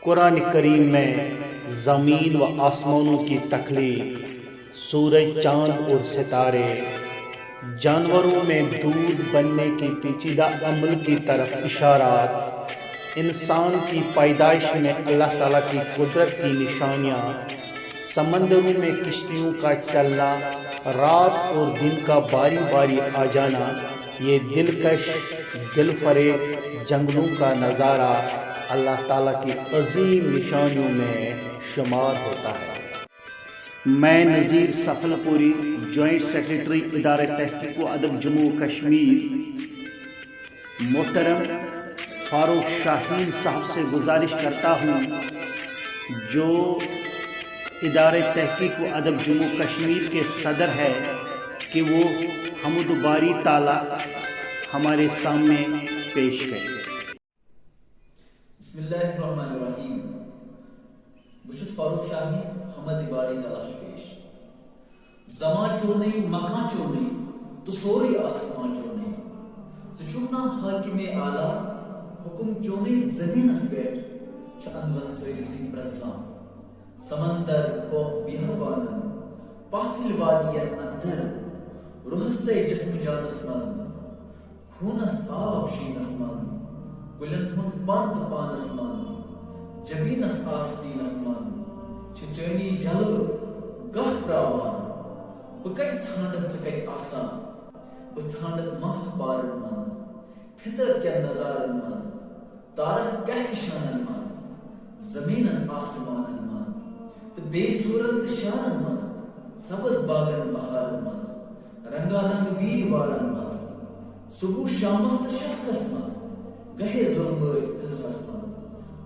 قرآن کریم میں زمین و آسمانوں کی تخلیق، سورج، چاند اور ستارے، جانوروں میں دودھ بننے کی پیچیدہ عمل کی طرف اشارات، انسان کی پیدائش میں اللہ تعالیٰ کی قدرت کی نشانیاں، سمندروں میں کشتیوں کا چلنا، رات اور دن کا باری باری آ جانا، یہ دلکش دل فریب جنگلوں کا نظارہ اللہ تعالیٰ کی عظیم نشانیوں میں شمار ہوتا ہے۔ میں نذیر سفل پوری، جوائنٹ سیکرٹری ادارہ تحقیق و ادب جموں و کشمیر، محترم فاروق شاہین صاحب سے گزارش کرتا ہوں جو ادارہ تحقیق و ادب جموں و کشمیر کے صدر ہے کہ وہ حمد باری تعالیٰ ہمارے سامنے پیش کریں۔ بسم اللہ الرحمن الرحیم۔ بشس فاروق شاہین حمد باری تعالیٰ پیش۔ زمان چورنے مکان چورنے تو سوری آسمان چورنے، سچونا حاکم اعلیٰ حکم چونے زمین اس بیٹ چاندون سریسی برسلام، سمندر کو بیابانن پاتل وادین اندر، روحستے جسم جانس من خونس آب شینس من، گلن ہن پانت پانس من، جبینس آستینس من، چچانی جلو گاہ پراوان، بکر تھانڈت سکت آسان، بتھانڈت ماہ پارن من، فطرت کیا نظارن من، تارک کہکشانن من، زمینن آسمانن من، تو بے صورت شارن من، سبز باغن بہارن من، رنگا رنگ ویر والن من، صبح شامست شفقس من، گہے ظلمت حزبس من،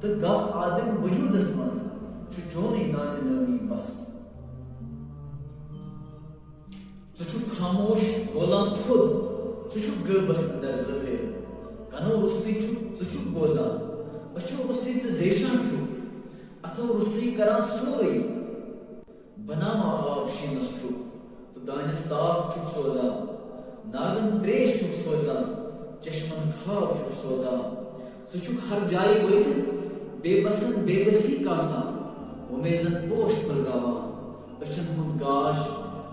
تو گاہ آدم وجودس من، چونے نام نامی بس، چو خاموش بولان تھود، چو گبس اندر زبیر، کنو رستی چو بوزان، اچھو رستی چو زیشان چھو، اتھو رستی کران سوری، بناما آب شینس چھو، تو دانس تاک چھو سوزان، ناگن تریش چھو سوزان، چشمن خواب چھو سوزان، سچو ہر جائے ویدت بے بسن بے بسی کاسان، امیزن پوش پلگاوان، اچھن ہند گاش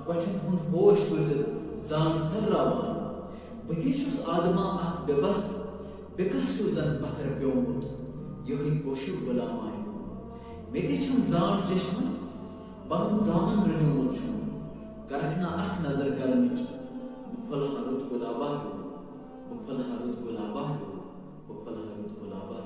وچھن ہند ہوش سوزت زان سدراوان، بتیشوس آدما اخ بے بس بکس سوزن پتھر پیومت، یہی کوشر غلام آئے، میتیشن زان چشمن پنن دامن رنیومت چھون، کرکھنا اخ نظر کرنچ، بپھل حرد گلابا، بپھل حرد گلابا، بپھل حرد گلابا۔